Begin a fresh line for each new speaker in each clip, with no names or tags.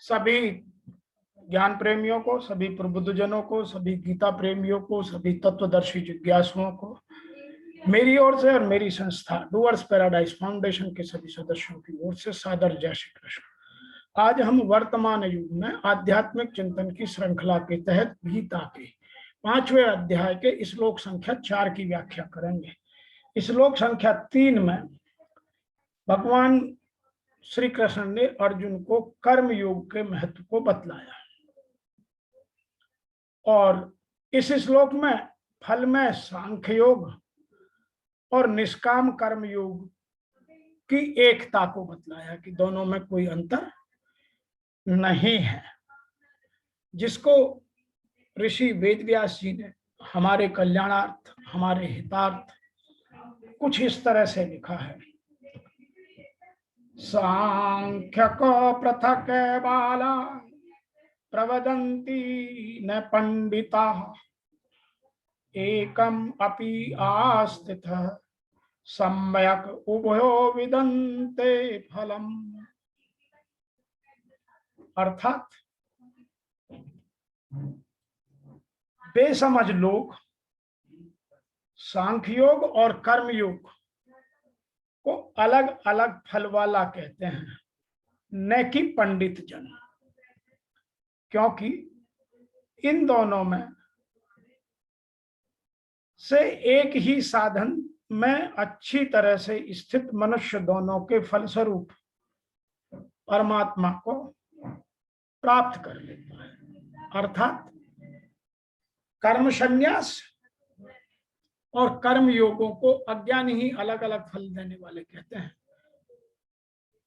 सभी ज्ञान प्रेमियों को, सभी प्रबुद्धजनों को, सभी गीता प्रेमियों को, सभी तत्वदर्शी जिज्ञासुओं को मेरी ओर से और मेरी संस्था डूअर्स पैराडाइज फाउंडेशन के सभी सदस्यों की ओर से सादर जय श्री कृष्ण। आज हम वर्तमान युग में आध्यात्मिक चिंतन की श्रृंखला के तहत गीता के 5वें अध्याय के श्लोक संख्या 4 की व्याख्या करेंगे। श्लोक संख्या 3 में भगवान श्री कृष्ण ने अर्जुन को कर्म योग के महत्व को बतलाया और इस श्लोक में फल में सांख्य योग और निष्काम कर्म योग की एकता को बतलाया कि दोनों में कोई अंतर नहीं है, जिसको ऋषि वेदव्यास जी ने हमारे कल्याणार्थ, हमारे हितार्थ कुछ इस तरह से लिखा है। सांख्य को पृथक बाला प्रवदन्ति न पंडिता एकम अपि आस्थितः सम्यक उभयो विदन्ते फलम। अर्थात बेसमझ लोग सांख्य योग और कर्म योग को अलग अलग फल वाला कहते हैं, न कि पंडित जन, क्योंकि इन दोनों में से एक ही साधन में अच्छी तरह से स्थित मनुष्य दोनों के फलस्वरूप परमात्मा को प्राप्त कर लेता है। अर्थात कर्म संन्यास और कर्म योगों को अज्ञानी ही अलग अलग फल देने वाले कहते हैं,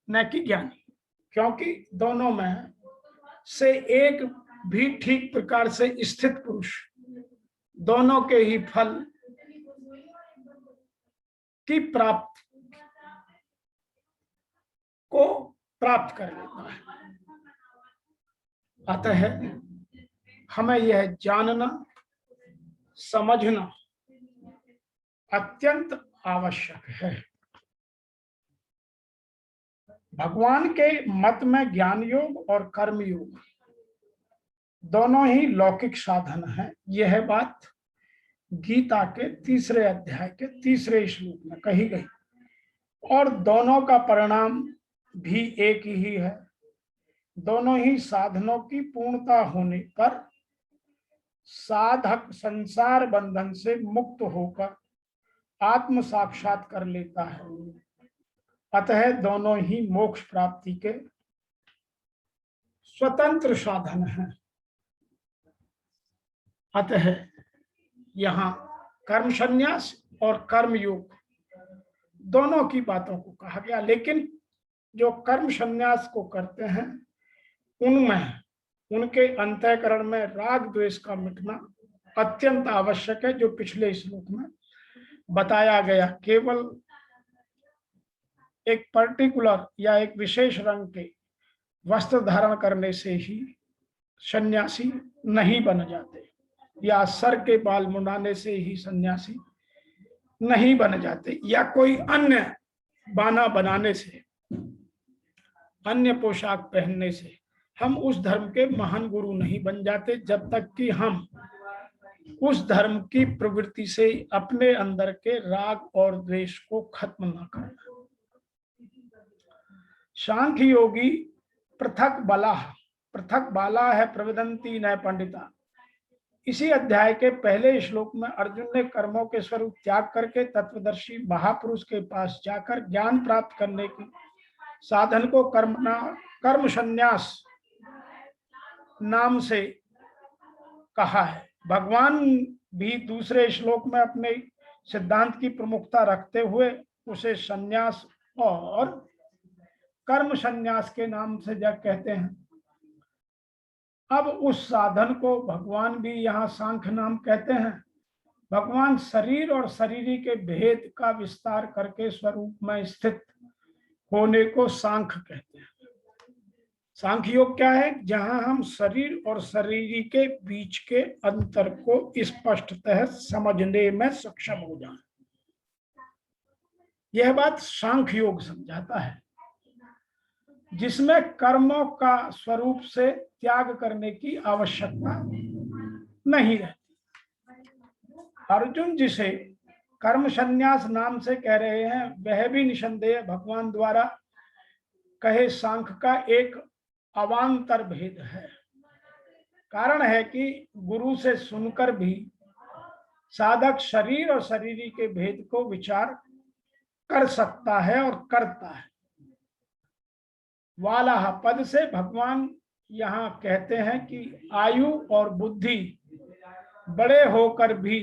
न कि ज्ञानी, क्योंकि दोनों में से एक भी ठीक प्रकार से स्थित पुरुष दोनों के ही फल की प्राप्त कर लेता है। अतः हमें यह जानना, समझना अत्यंत आवश्यक है। भगवान के मत में ज्ञान योग और कर्म योग दोनों ही लौकिक साधन हैं। यह बात गीता के 3 अध्याय के 3 श्लोक में कही गई और दोनों का परिणाम भी एक ही है। दोनों ही साधनों की पूर्णता होने पर साधक संसार बंधन से मुक्त होकर आत्म साक्षात कर लेता है। अतः दोनों ही मोक्ष प्राप्ति के स्वतंत्र साधन हैं। अतः यहाँ कर्म संन्यास और कर्म योग दोनों की बातों को कहा गया, लेकिन जो कर्म संन्यास को करते हैं उनमें उनके अंतःकरण में राग द्वेष का मिटना अत्यंत आवश्यक है, जो पिछले श्लोक में बताया गया। केवल एक पर्टिकुलर या एक विशेष रंग के वस्त्र धारण करने से ही सन्यासी नहीं बन जाते, या सर के बाल मुंडाने से ही सन्यासी नहीं बन जाते, या कोई अन्य बाना बनाने से, अन्य पोशाक पहनने से हम उस धर्म के महान गुरु नहीं बन जाते, जब तक कि हम उस धर्म की प्रवृत्ति से अपने अंदर के राग और द्वेष को खत्म न करें। सांख्य योगी पृथक बाला है प्रवदंती न पंडिता। इसी अध्याय के पहले श्लोक में अर्जुन ने कर्मों के स्वरूप त्याग करके तत्वदर्शी महापुरुष के पास जाकर ज्ञान प्राप्त करने के साधन को कर्म संन्यास नाम से कहा है। भगवान भी दूसरे श्लोक में अपने सिद्धांत की प्रमुखता रखते हुए उसे संन्यास और कर्म संन्यास के नाम से जब कहते हैं। अब उस साधन को भगवान भी यहाँ सांख्य नाम कहते हैं। भगवान शरीर और शरीरी के भेद का विस्तार करके स्वरूप में स्थित होने को सांख्य कहते हैं। सांख्य योग क्या है? जहां हम शरीर और शरीरी के बीच के अंतर को स्पष्टतः समझने में सक्षम हो जाए, यह बात सांख्य योग समझाता है। जिसमें कर्मों का स्वरूप से त्याग करने की आवश्यकता नहीं रहती। अर्जुन जिसे कर्म संन्यास नाम से कह रहे हैं, वह भी निसंदेह भगवान द्वारा कहे सांख्य का एक अवांतर भेद है। कारण है कि गुरु से सुनकर भी साधक शरीर और शरीरी के भेद को विचार कर सकता है और करता है। वाला पद से भगवान यहाँ कहते हैं कि आयु और बुद्धि बड़े होकर भी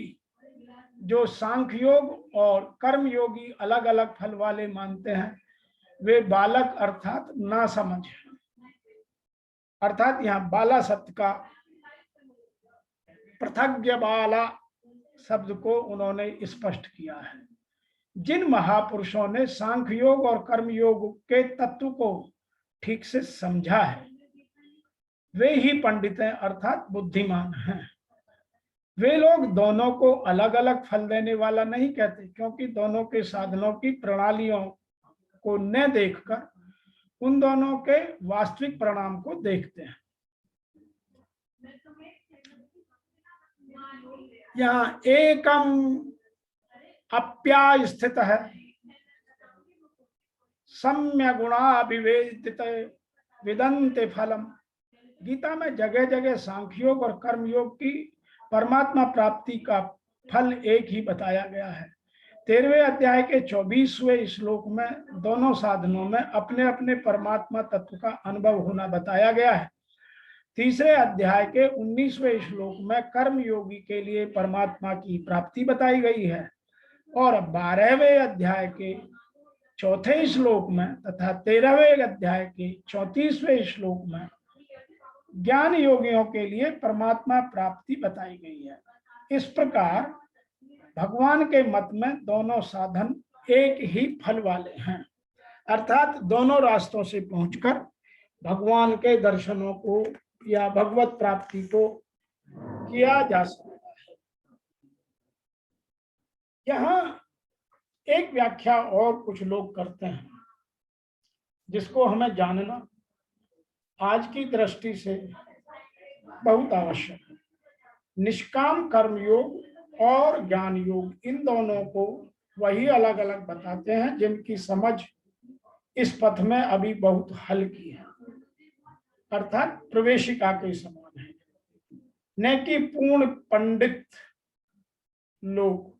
जो सांख्य योग और कर्म योगी अलग अलग फल वाले मानते हैं, वे बालक अर्थात ना समझ। अर्थात यहाँ बाला शब्द का पृथग्य बाला शब्द को उन्होंने स्पष्ट किया है। जिन महापुरुषों ने सांख्य योग और कर्म योग के तत्व को ठीक से समझा है, वे ही पंडित हैं अर्थात बुद्धिमान हैं। वे लोग दोनों को अलग अलग फल देने वाला नहीं कहते, क्योंकि दोनों के साधनों की प्रणालियों को न देखकर उन दोनों के वास्तविक परिणाम को देखते हैं। यहाँ एकम अप्या स्थित है सम्य गुणा विवेदित विदंते फलम। गीता में जगह जगह सांख्य योग और कर्म योग की परमात्मा प्राप्ति का फल एक ही बताया गया है। 13वें अध्याय के 24वें श्लोक में दोनों साधनों में अपने अपने परमात्मा तत्व का अनुभव होना बताया गया है। 3रे अध्याय के 19वें श्लोक में कर्म योगी के लिए परमात्मा की प्राप्ति बताई गई है और 12वें अध्याय के 4थे श्लोक में तथा 13वें अध्याय के 34वें श्लोक में ज्ञान योगियों के लिए परमात्मा प्राप्ति बताई गई है। इस प्रकार भगवान के मत में दोनों साधन एक ही फल वाले हैं, अर्थात दोनों रास्तों से पहुंचकर भगवान के दर्शनों को या भगवत प्राप्ति को किया जा सकता है। यहाँ एक व्याख्या और कुछ लोग करते हैं, जिसको हमें जानना आज की दृष्टि से बहुत आवश्यक है। निष्काम कर्म योग और ज्ञान योग, इन दोनों को वही अलग अलग बताते हैं जिनकी समझ इस पथ में अभी बहुत हल्की है, अर्थात प्रवेशिका के समान है, न कि पूर्ण पंडित लोग,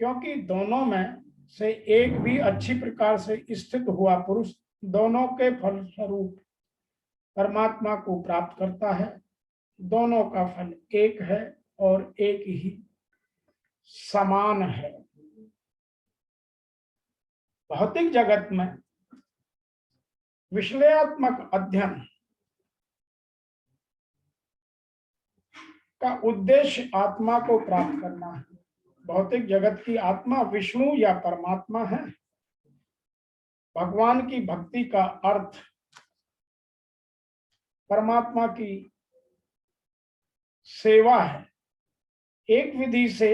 क्योंकि दोनों में से एक भी अच्छी प्रकार से स्थित हुआ पुरुष दोनों के फलस्वरूप परमात्मा को प्राप्त करता है। दोनों का फल एक है और एक ही समान है। भौतिक जगत में विश्लेषणात्मक अध्ययन का उद्देश्य आत्मा को प्राप्त करना है। भौतिक जगत की आत्मा विष्णु या परमात्मा है। भगवान की भक्ति का अर्थ परमात्मा की सेवा है। एक विधि से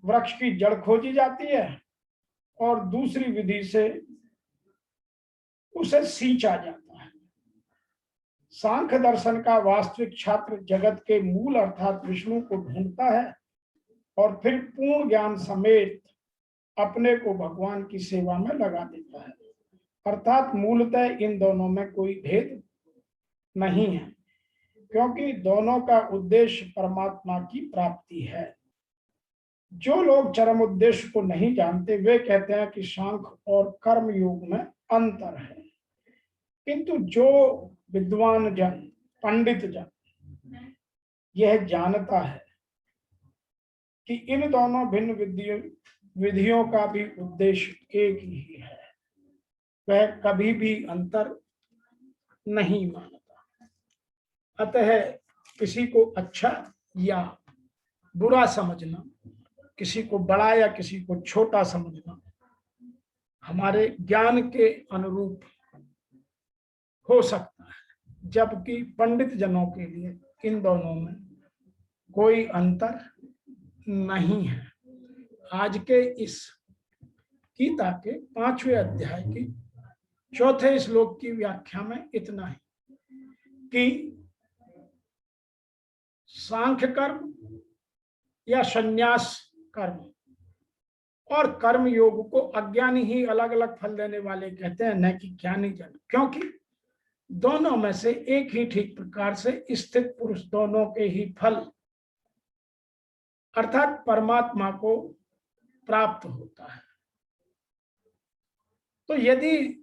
वृक्ष की जड़ खोजी जाती है और दूसरी विधि से उसे सींचा जाता है। सांख्य दर्शन का वास्तविक छात्र जगत के मूल अर्थात विष्णु को ढूंढता है और फिर पूर्ण ज्ञान समेत अपने को भगवान की सेवा में लगा देता है। अर्थात मूलतः इन दोनों में कोई भेद नहीं है, क्योंकि दोनों का उद्देश्य परमात्मा की प्राप्ति है। जो लोग चरम उद्देश्य को नहीं जानते, वे कहते हैं कि सांख्य और कर्म योग में अंतर है, किंतु जो विद्वान जन, पंडित जन यह जानता है कि इन दोनों भिन्न विधियों का भी उद्देश्य एक ही है, वह कभी भी अंतर नहीं मानता। अतः किसी को अच्छा या बुरा समझना, किसी को बड़ा या किसी को छोटा समझना हमारे ज्ञान के अनुरूप हो सकता है, जबकि पंडित जनों के लिए इन दोनों में कोई अंतर नहीं है। आज के इस गीता के 5वें अध्याय की चौथे श्लोक की व्याख्या में इतना ही कि सांख्य कर्म या संन्यास कर्म और कर्म योग को अज्ञानी ही अलग अलग फल देने वाले कहते हैं, न कि ज्ञानी जन, क्योंकि दोनों में से एक ही ठीक प्रकार से स्थित पुरुष दोनों के ही फल अर्थात परमात्मा को प्राप्त होता है। तो यदि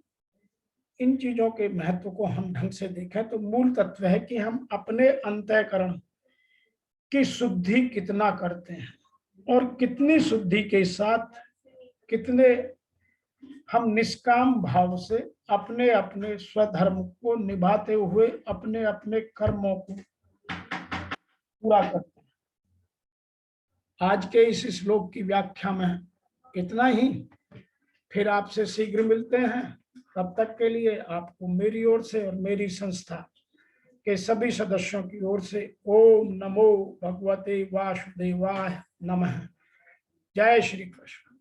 इन चीजों के महत्व को हम ढंग से देखें तो मूल तत्व है कि हम अपने अंतःकरण की शुद्धि कितना करते हैं और कितनी शुद्धि के साथ कितने हम निष्काम भाव से अपने अपने स्वधर्म को निभाते हुए अपने अपने कर्मों को पूरा करते हैं। आज के इस श्लोक की व्याख्या में इतना ही। फिर आपसे शीघ्र मिलते हैं। तब तक के लिए आपको मेरी ओर से और मेरी संस्था के सभी सदस्यों की ओर से ओम नमो भगवते वासुदेवाय नमः। जय श्री कृष्ण।